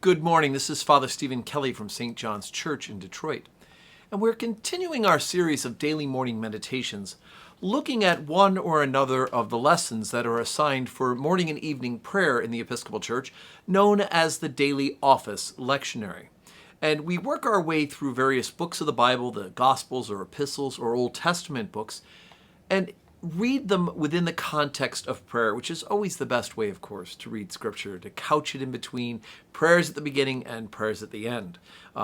Good morning. This is Father Stephen Kelly from St. John's Church in Detroit. And we're continuing our series of daily morning meditations, looking at one or another of the lessons that are assigned for morning and evening prayer in the Episcopal Church, known as the Daily Office Lectionary. And we work our way through various books of the Bible, the Gospels or Epistles or Old Testament books, and read them within the context of prayer, which is always the best way, of course, to read Scripture, to couch it in between prayers at the beginning and prayers at the end.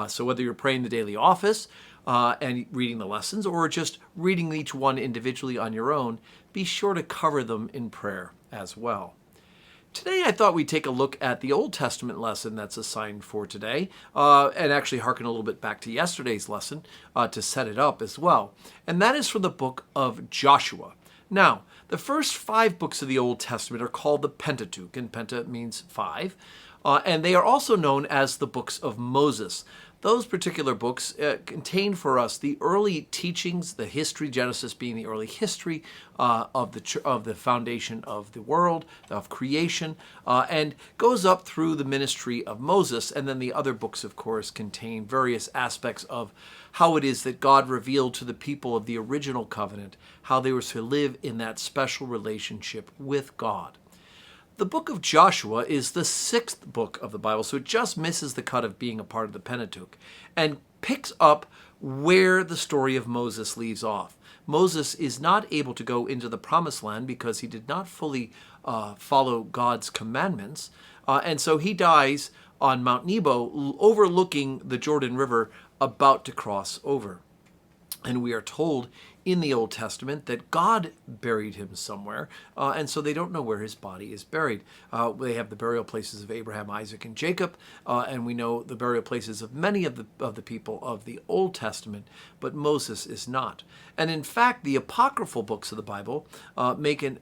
So whether you're praying the daily office and reading the lessons, or just reading each one individually on your own, be sure to cover them in prayer as well. Today I thought we'd take a look at the Old Testament lesson that's assigned for today, and actually hearken a little bit back to yesterday's lesson to set it up as well. And that is from the book of Joshua. Now, the first 5 books of the Old Testament are called the Pentateuch, and Penta means 5, and they are also known as the books of Moses. Those particular books contain for us the early teachings, the history, Genesis being the early history of the foundation of the world, of creation, and goes up through the ministry of Moses. And then the other books, of course, contain various aspects of how it is that God revealed to the people of the original covenant how they were to live in that special relationship with God. The book of Joshua is the 6th book of the Bible, so it just misses the cut of being a part of the Pentateuch and picks up where the story of Moses leaves off. Moses is not able to go into the promised land because he did not fully follow God's commandments, and so he dies on Mount Nebo overlooking the Jordan River about to cross over. And we are told in the Old Testament that God buried him somewhere, and so they don't know where his body is buried. They have the burial places of Abraham, Isaac, and Jacob, and we know the burial places of many of the people of the Old Testament, but Moses is not. And in fact, the apocryphal books of the Bible make an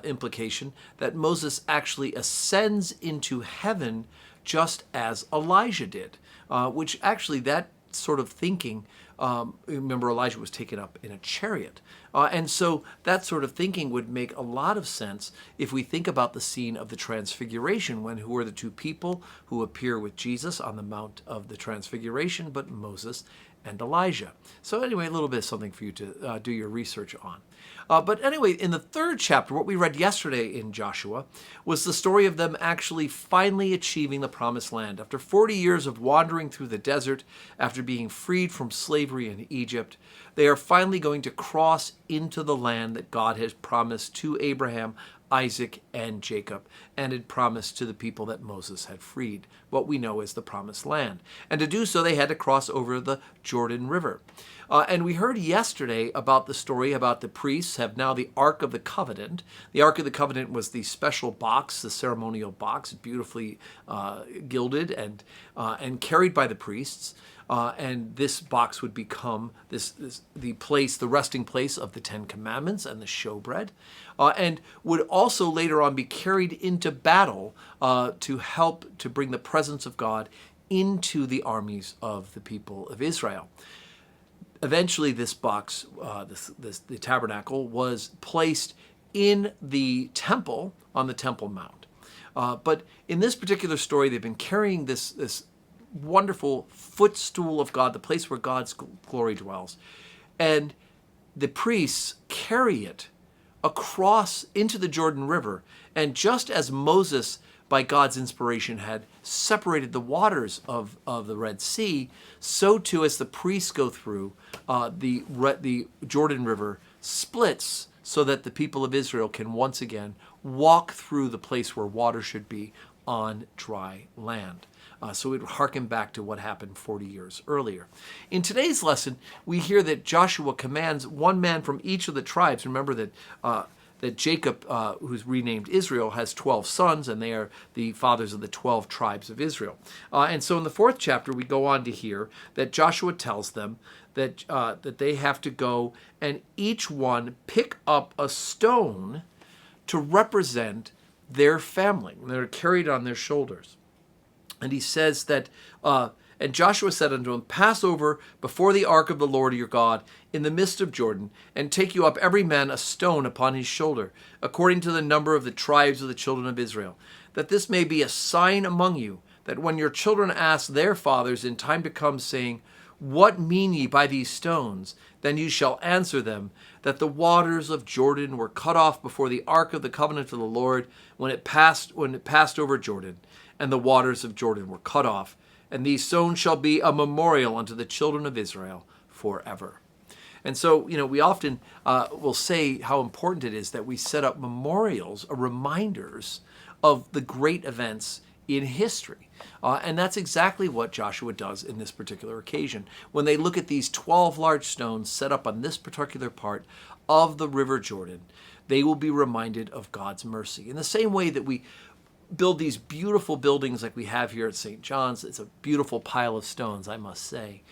implication that Moses actually ascends into heaven just as Elijah did, which actually that sort of thinking, remember Elijah was taken up in a chariot. And so that sort of thinking would make a lot of sense if we think about the scene of the Transfiguration, who are the 2 people who appear with Jesus on the Mount of the Transfiguration, but Moses and Elijah. So anyway, a little bit of something for you to do your research on. But anyway, in the 3rd chapter, what we read yesterday in Joshua was the story of them actually finally achieving the promised land. After 40 years of wandering through the desert, after being freed from slavery in Egypt, they are finally going to cross into the land that God has promised to Abraham, Isaac, and Jacob, and had promised to the people that Moses had freed, what we know as the Promised Land. And to do so, they had to cross over the Jordan River. And we heard yesterday about the story about the priests have now the Ark of the Covenant. The Ark of the Covenant was the special box, the ceremonial box, beautifully gilded and carried by the priests. And this box would become the resting place of the 10 Commandments and the showbread, and would also later on be carried into battle to help to bring the presence of God into the armies of the people of Israel. Eventually, this box, the tabernacle, was placed in the temple on the Temple Mount. But in this particular story, they've been carrying this wonderful footstool of God, the place where God's glory dwells. And the priests carry it across into the Jordan River. And just as Moses, by God's inspiration, had separated the waters of the Red Sea, so too as the priests go through, the Jordan River splits so that the people of Israel can once again walk through the place where water should be on dry land. So it would harken back to what happened 40 years earlier. In today's lesson, we hear that Joshua commands one man from each of the tribes. Remember that Jacob, who's renamed Israel, has 12 sons, and they are the fathers of the 12 tribes of Israel. And so in the 4th chapter, we go on to hear that Joshua tells them that they have to go and each one pick up a stone to represent their family. They're carried on their shoulders. And he says that, and Joshua said unto him, Pass over before the ark of the Lord your God in the midst of Jordan, and take you up every man a stone upon his shoulder, according to the number of the tribes of the children of Israel, that this may be a sign among you, that when your children ask their fathers in time to come, saying, What mean ye by these stones? Then you shall answer them, that the waters of Jordan were cut off before the ark of the covenant of the Lord when it passed over Jordan, and the waters of Jordan were cut off. And these stones shall be a memorial unto the children of Israel forever. And so, we often will say how important it is that we set up memorials or reminders of the great events in history. And that's exactly what Joshua does in this particular occasion. When they look at these 12 large stones set up on this particular part of the River Jordan, they will be reminded of God's mercy. In the same way that we build these beautiful buildings like we have here at St. John's. It's a beautiful pile of stones, I must say.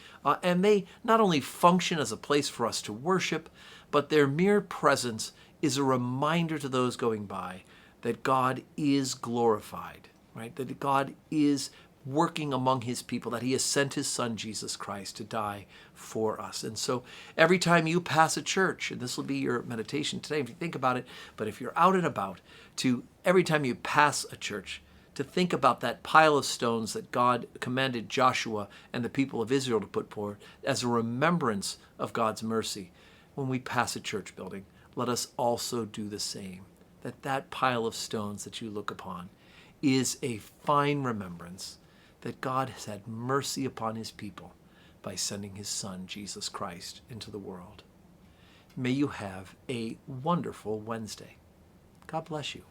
And they not only function as a place for us to worship, but their mere presence is a reminder to those going by that God is glorified, right? That God is working among his people, that he has sent his son, Jesus Christ, to die for us. And so every time you pass a church, and this will be your meditation today if you think about it, but if you're out and about, to every time you pass a church, to think about that pile of stones that God commanded Joshua and the people of Israel to put forward as a remembrance of God's mercy. When we pass a church building, let us also do the same. That pile of stones that you look upon is a fine remembrance that God has had mercy upon his people by sending his son, Jesus Christ, into the world. May you have a wonderful Wednesday. God bless you.